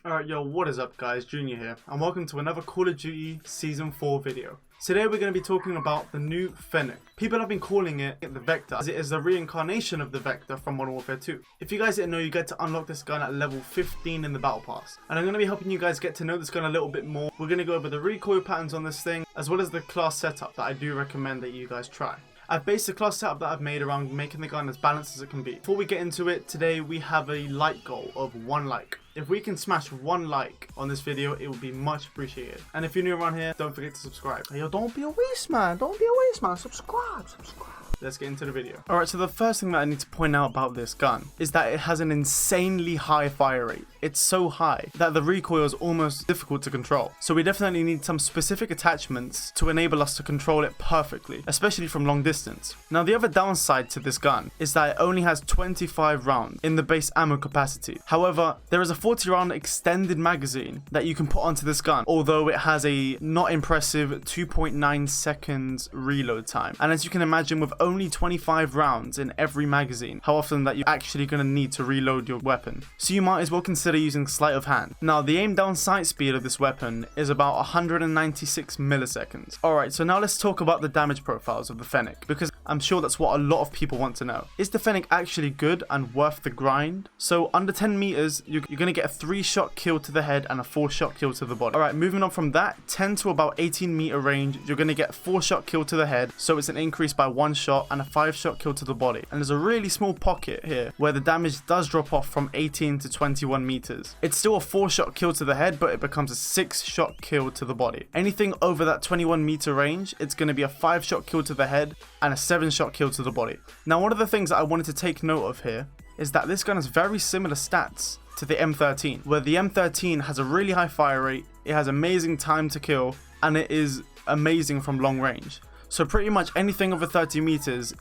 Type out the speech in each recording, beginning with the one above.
Alright, yo, what is up guys, Junior here, and welcome to another Call of Duty Season 4 video. Today we're going to be talking about the new FENNEC. People have been calling it the Vector, as it is the reincarnation of the Vector from Modern Warfare 2. If you guys didn't know, you get to unlock this gun at level 15 in the Battle Pass. And I'm going to be helping you guys get to know this gun a little bit more. We're going to go over the recoil patterns on this thing, as well as the class setup that I do recommend that you guys try. I've based the class setup that I've made around making the gun as balanced as it can be. Before we get into it, today we have a like goal of 1 like. If we can smash 1 like on this video, it would be much appreciated. And if you're new around here, don't forget to subscribe. Hey, yo, don't be a waste man, subscribe. Let's get into the video. Alright, so the first thing that I need to point out about this gun is that it has an insanely high fire rate. It's so high that the recoil is almost difficult to control. So we definitely need some specific attachments to enable us to control it perfectly, especially from long distance. Now the other downside to this gun is that it only has 25 rounds in the base ammo capacity. However, there is a 40 round extended magazine that you can put onto this gun, although it has a not impressive 2.9 seconds reload time. And as you can imagine, with only 25 rounds in every magazine, how often that you're actually going to need to reload your weapon. So you might as well consider using sleight of hand. Now the aim down sight speed of this weapon is about 196 milliseconds. Alright, so now let's talk about the damage profiles of the FENNEC, because I'm sure that's what a lot of people want to know. Is the FENNEC actually good and worth the grind? So under 10 meters, you're going to get a 3-shot kill to the head and a 4-shot kill to the body. Alright, moving on from that, 10 to about 18 meter range, you're going to get a 4-shot kill to the head, so it's an increase by 1 shot, and a 5-shot kill to the body. And there's a really small pocket here where the damage does drop off from 18 to 21 meters. It's still a 4-shot kill to the head, but it becomes a 6-shot kill to the body. Anything over that 21 meter range, it's going to be a 5-shot kill to the head and a 7-shot kill to the body. Now one of the things that I wanted to take note of here is that this gun has very similar stats to the M13, where the M13 has a really high fire rate, it has amazing time to kill, and it is amazing from long range. So pretty much anything over 30 meters,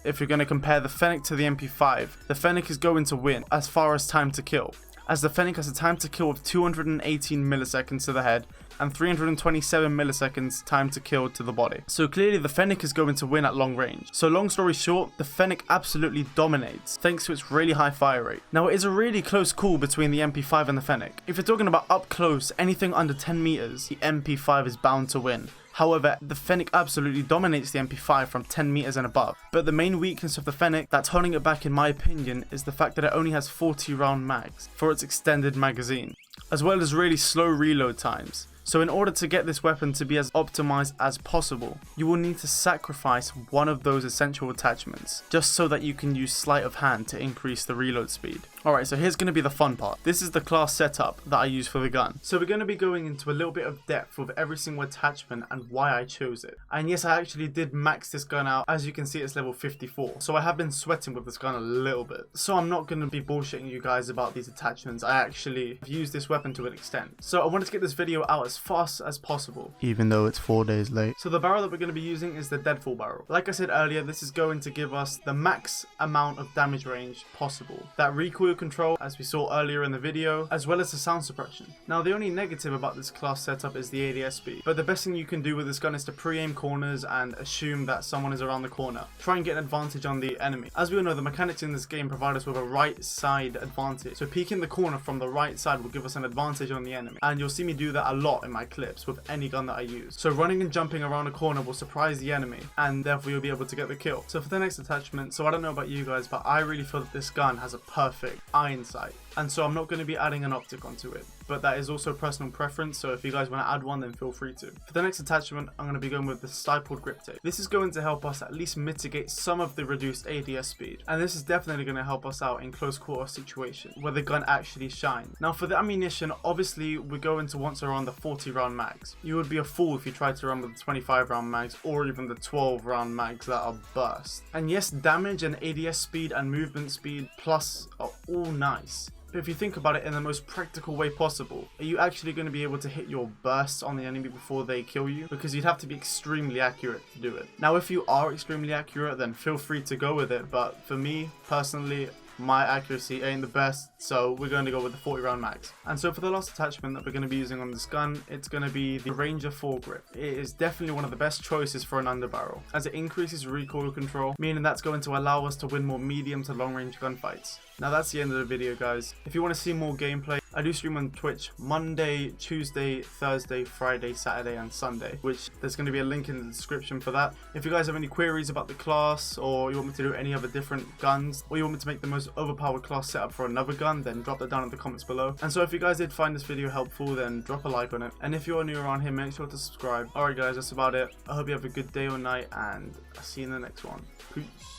if you're going to compare the FENNEC to the MP5, the FENNEC is going to win as far as time to kill, as the FENNEC has a time to kill of 218 milliseconds to the head and 327 milliseconds time to kill to the body. So clearly the FENNEC is going to win at long range. So long story short, the FENNEC absolutely dominates thanks to its really high fire rate. Now it is a really close call between the MP5 and the FENNEC. If you're talking about up close, anything under 10 meters, the MP5 is bound to win. However, the FENNEC absolutely dominates the MP5 from 10 meters and above. But the main weakness of the FENNEC that's holding it back in my opinion is the fact that it only has 40 round mags for its extended magazine, as well as really slow reload times. So in order to get this weapon to be as optimized as possible, you will need to sacrifice one of those essential attachments, just so that you can use sleight of hand to increase the reload speed. Alright, so here's going to be the fun part. This is the class setup that I use for the gun. So we're going to be going into a little bit of depth with every single attachment and why I chose it. And yes, I actually did max this gun out. As you can see, it's level 54. So I have been sweating with this gun a little bit. So I'm not going to be bullshitting you guys about these attachments. I actually have used this weapon to an extent. So I wanted to get this video out as fast as possible, even though it's 4 days late. So the barrel that we're going to be using is the Deadfall barrel. Like I said earlier, this is going to give us the max amount of damage range possible. That recoil control, as we saw earlier in the video, as well as the sound suppression. Now the only negative about this class setup is the ADS speed, but the best thing you can do with this gun is to pre-aim corners and assume that someone is around the corner. Try and get an advantage on the enemy. As we all know, the mechanics in this game provide us with a right side advantage. So peeking the corner from the right side will give us an advantage on the enemy. And you'll see me do that a lot in my clips with any gun that I use. So running and jumping around a corner will surprise the enemy, and therefore you'll be able to get the kill. So for the next attachment, so I don't know about you guys, but I really feel that this gun has a perfect iron sight. And so I'm not going to be adding an optic onto it, but that is also personal preference, so if you guys want to add one, then feel free to. For the next attachment, I'm going to be going with the stapled grip tape. This is going to help us at least mitigate some of the reduced ADS speed, and this is definitely going to help us out in close quarter situations where the gun actually shines. Now for the ammunition, obviously we're going to want to run the 40 round mags. You would be a fool if you tried to run with the 25 round mags or even the 12 round mags that are burst. And yes, damage and ADS speed and movement speed plus are all nice. But if you think about it in the most practical way possible, are you actually going to be able to hit your bursts on the enemy before they kill you? Because you'd have to be extremely accurate to do it. Now if you are extremely accurate, then feel free to go with it, but for me personally, my accuracy ain't the best, so we're going to go with the 40 round mags. And so for the last attachment that we're going to be using on this gun, it's going to be the Ranger foregrip. It is definitely one of the best choices for an underbarrel, as it increases recoil control, meaning that's going to allow us to win more medium to long range gunfights. Now that's the end of the video, guys. If you want to see more gameplay, I do stream on Twitch Monday, Tuesday, Thursday, Friday, Saturday, and Sunday, which there's going to be a link in the description for that. If you guys have any queries about the class, or you want me to do any other different guns, or you want me to make the most overpowered class setup for another gun, then drop that down in the comments below. And so if you guys did find this video helpful, then drop a like on it. And if you're new around here, make sure to subscribe. Alright guys, that's about it. I hope you have a good day or night, and I'll see you in the next one. Peace.